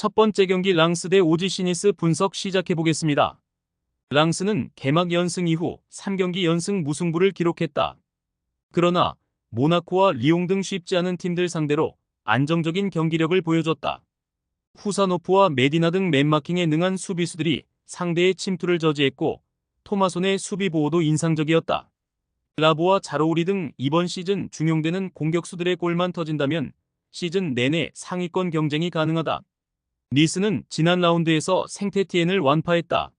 첫 번째 경기 랑스 대 오지 시니스 분석 시작해보겠습니다. 랑스는 개막 연승 이후 3경기 연승 무승부를 기록했다. 그러나 모나코와 리옹 등 쉽지 않은 팀들 상대로 안정적인 경기력을 보여줬다. 후사노프와 메디나 등 맨마킹에 능한 수비수들이 상대의 침투를 저지했고 토마손의 수비 보호도 인상적이었다. 라보와 자로우리 등 이번 시즌 중용되는 공격수들의 골만 터진다면 시즌 내내 상위권 경쟁이 가능하다. 니스는 지난 라운드에서 생테티엔을 완파했다.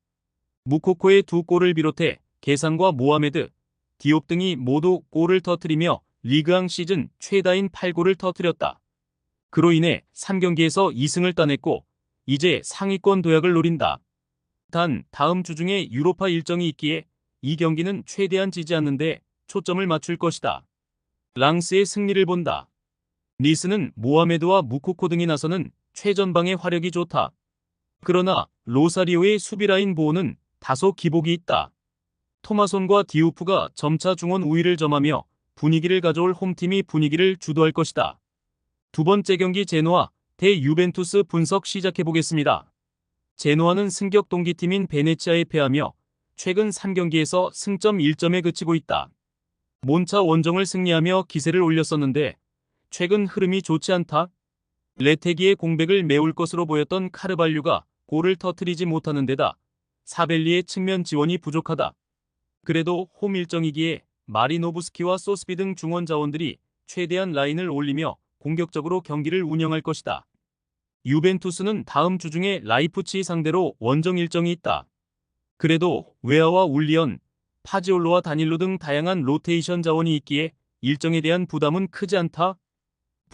무코코의 2골을 비롯해 게상과 모하메드, 디옵 등이 모두 골을 터뜨리며 리그앙 시즌 최다인 8골을 터뜨렸다. 그로 인해 3경기에서 2승을 따냈고 이제 상위권 도약을 노린다. 단 다음 주 중에 유로파 일정이 있기에 이 경기는 최대한 지지 않는데 초점을 맞출 것이다. 랑스의 승리를 본다. 니스는 모하메드와 무코코 등이 나서는 최전방의 화력이 좋다. 그러나 로사리오의 수비라인 보호는 다소 기복이 있다. 토마손과 디우프가 점차 중원 우위를 점하며 분위기를 가져올 홈팀이 분위기를 주도할 것이다. 두 번째 경기 제노아 대 유벤투스 분석 시작해보겠습니다. 제노아는 승격 동기팀인 베네치아에 패하며 최근 3경기에서 승점 1점에 그치고 있다. 몬차 원정을 승리하며 기세를 올렸었는데 최근 흐름이 좋지 않다. 레테기의 공백을 메울 것으로 보였던 카르발류가 골을 터뜨리지 못하는 데다 사벨리의 측면 지원이 부족하다. 그래도 홈 일정이기에 마리노브스키와 소스비 등 중원 자원들이 최대한 라인을 올리며 공격적으로 경기를 운영할 것이다. 유벤투스는 다음 주 중에 라이프치히 상대로 원정 일정이 있다. 그래도 웨아와 울리언, 파지올로와 다닐로 등 다양한 로테이션 자원이 있기에 일정에 대한 부담은 크지 않다.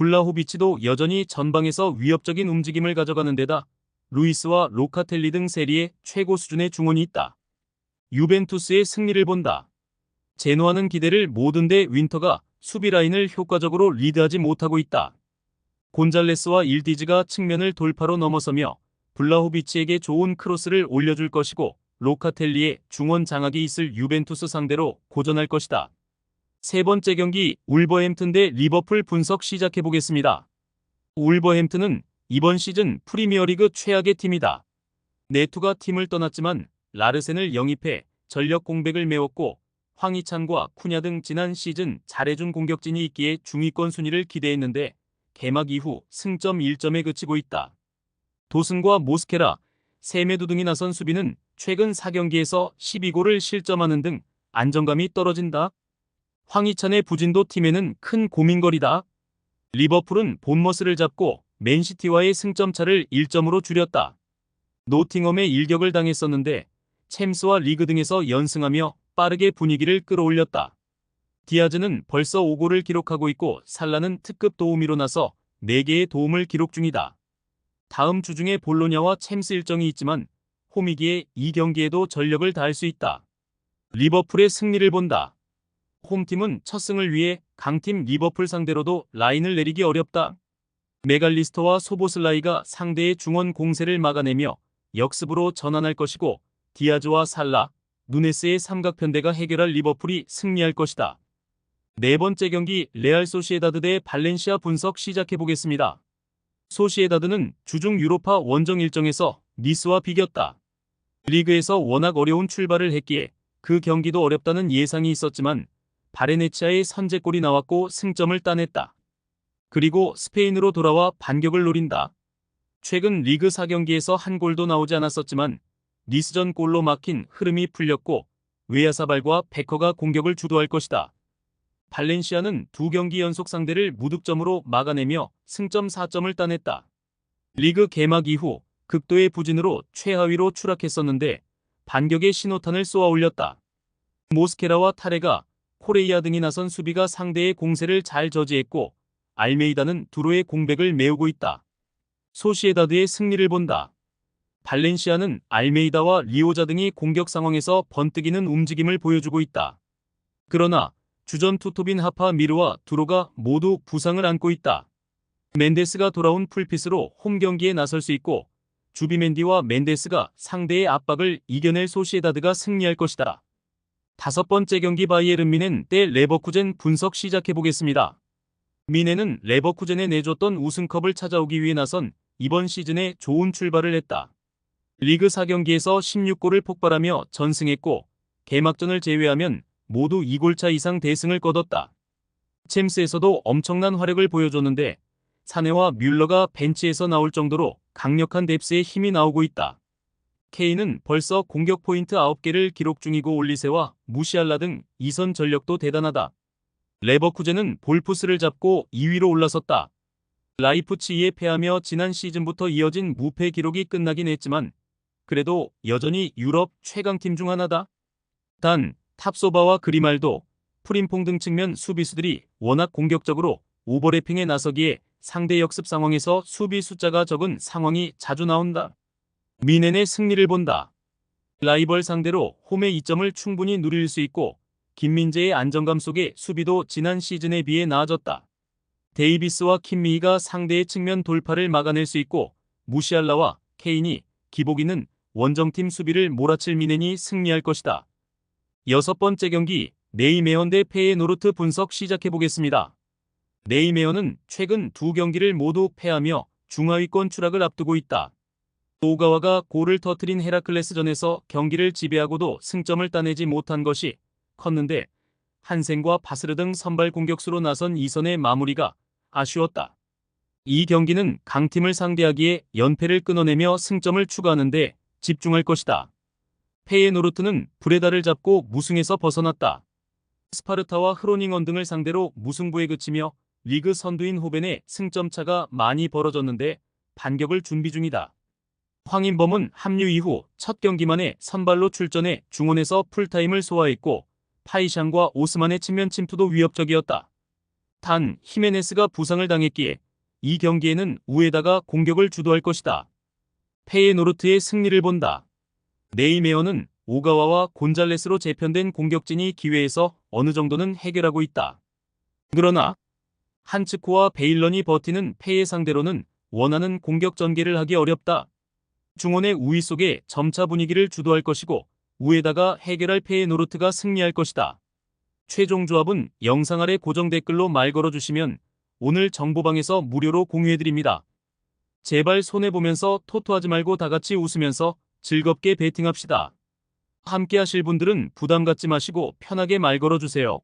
블라호비치도 여전히 전방에서 위협적인 움직임을 가져가는 데다 루이스와 로카텔리 등 세리에 최고 수준의 중원이 있다. 유벤투스의 승리를 본다. 제노아는 기대를 모든데 윈터가 수비 라인을 효과적으로 리드하지 못하고 있다. 곤잘레스와 일디즈가 측면을 돌파로 넘어서며 블라호비치에게 좋은 크로스를 올려줄 것이고 로카텔리의 중원 장악이 있을 유벤투스 상대로 고전할 것이다. 세 번째 경기 울버햄튼 대 리버풀 분석 시작해보겠습니다. 울버햄튼은 이번 시즌 프리미어리그 최악의 팀이다. 네투가 팀을 떠났지만 라르센을 영입해 전력 공백을 메웠고 황희찬과 쿠냐 등 지난 시즌 잘해준 공격진이 있기에 중위권 순위를 기대했는데 개막 이후 승점 1점에 그치고 있다. 도슨과 모스케라, 세메두 등이 나선 수비는 최근 4경기에서 12골을 실점하는 등 안정감이 떨어진다. 황희찬의 부진도 팀에는 큰 고민거리다. 리버풀은 본머스를 잡고 맨시티와의 승점차를 1점으로 줄였다. 노팅엄에 일격을 당했었는데 챔스와 리그 등에서 연승하며 빠르게 분위기를 끌어올렸다. 디아즈는 벌써 5골을 기록하고 있고 살라는 특급 도우미로 나서 4개의 도움을 기록 중이다. 다음 주 중에 볼로냐와 챔스 일정이 있지만 홈이기에 이 경기에도 전력을 다할 수 있다. 리버풀의 승리를 본다. 홈팀은 첫 승을 위해 강팀 리버풀 상대로도 라인을 내리기 어렵다. 메갈리스터와 소보슬라이가 상대의 중원 공세를 막아내며 역습으로 전환할 것이고 디아즈와 살라, 누네스의 삼각편대가 해결할 리버풀이 승리할 것이다. 네 번째 경기 레알 소시에다드 대 발렌시아 분석 시작해보겠습니다. 소시에다드는 주중 유로파 원정 일정에서 니스와 비겼다. 리그에서 워낙 어려운 출발을 했기에 그 경기도 어렵다는 예상이 있었지만 바레네치아의 선제골이 나왔고 승점을 따냈다. 그리고 스페인으로 돌아와 반격을 노린다. 최근 리그 4경기에서 한 골도 나오지 않았었지만 니스전 골로 막힌 흐름이 풀렸고 웨야사발과 베커가 공격을 주도할 것이다. 발렌시아는 2경기 연속 상대를 무득점으로 막아내며 승점 4점을 따냈다. 리그 개막 이후 극도의 부진으로 최하위로 추락했었는데 반격의 신호탄을 쏘아 올렸다. 모스케라와 타레가, 코레이아 등이 나선 수비가 상대의 공세를 잘 저지했고 알메이다는 두로의 공백을 메우고 있다. 소시에다드의 승리를 본다. 발렌시아는 알메이다와 리오자 등이 공격 상황에서 번뜩이는 움직임을 보여주고 있다. 그러나 주전 투토빈 하파 미르와 두로가 모두 부상을 안고 있다. 멘데스가 돌아온 풀핏으로 홈 경기에 나설 수 있고 주비멘디와 멘데스가 상대의 압박을 이겨낼 소시에다드가 승리할 것이다. 다섯 번째 경기 바이에른 미넨 대 레버쿠젠 분석 시작해보겠습니다. 미넨은 레버쿠젠에 내줬던 우승컵을 찾아오기 위해 나선 이번 시즌에 좋은 출발을 했다. 리그 4경기에서 16골을 폭발하며 전승했고 개막전을 제외하면 모두 2골차 이상 대승을 거뒀다. 챔스에서도 엄청난 활약을 보여줬는데 사네와 뮬러가 벤치에서 나올 정도로 강력한 뎁스에 힘이 나오고 있다. 케인은 벌써 공격 포인트 9개를 기록 중이고 올리세와 무시알라 등 이선 전력도 대단하다. 레버쿠젠은 볼프스를 잡고 2위로 올라섰다. 라이프치히에 패하며 지난 시즌부터 이어진 무패 기록이 끝나긴 했지만 그래도 여전히 유럽 최강팀 중 하나다. 단 탑소바와 그리말도, 프림퐁 등 측면 수비수들이 워낙 공격적으로 오버래핑에 나서기에 상대 역습 상황에서 수비 숫자가 적은 상황이 자주 나온다. 미넨의 승리를 본다. 라이벌 상대로 홈의 이점을 충분히 누릴 수 있고 김민재의 안정감 속에 수비도 지난 시즌에 비해 나아졌다. 데이비스와 킴미히가 상대의 측면 돌파를 막아낼 수 있고 무시알라와 케인이 기복이는 원정팀 수비를 몰아칠 미넨이 승리할 것이다. 6번째 경기 네이메언 대 페예노르트 분석 시작해보겠습니다. 네이메언은 최근 2경기를 모두 패하며 중하위권 추락을 앞두고 있다. 오가와가 골을 터뜨린 헤라클레스전에서 경기를 지배하고도 승점을 따내지 못한 것이 컸는데 한센과 바스르 등 선발 공격수로 나선 이선의 마무리가 아쉬웠다. 이 경기는 강팀을 상대하기에 연패를 끊어내며 승점을 추가하는 데 집중할 것이다. 페예노르트는 브레다를 잡고 무승에서 벗어났다. 스파르타와 흐로닝언 등을 상대로 무승부에 그치며 리그 선두인 호벤의 승점차가 많이 벌어졌는데 반격을 준비 중이다. 황인범은 합류 이후 첫 경기만에 선발로 출전해 중원에서 풀타임을 소화했고 파이샹과 오스만의 측면 침투도 위협적이었다. 단 히메네스가 부상을 당했기에 이 경기에는 우에다가 공격을 주도할 것이다. 페예노르트의 승리를 본다. 네이메어는 오가와와 곤잘레스로 재편된 공격진이 기회에서 어느 정도는 해결하고 있다. 그러나 한츠코와 베일런이 버티는 페예 상대로는 원하는 공격 전개를 하기 어렵다. 중원의 우위 속에 점차 분위기를 주도할 것이고 우에다가 해결할 페예노르트가 승리할 것이다. 최종 조합은 영상 아래 고정 댓글로 말 걸어주시면 오늘 정보방에서 무료로 공유해드립니다. 제발 손해보면서 토토하지 말고 다같이 웃으면서 즐겁게 베팅합시다. 함께 하실 분들은 부담 갖지 마시고 편하게 말 걸어주세요.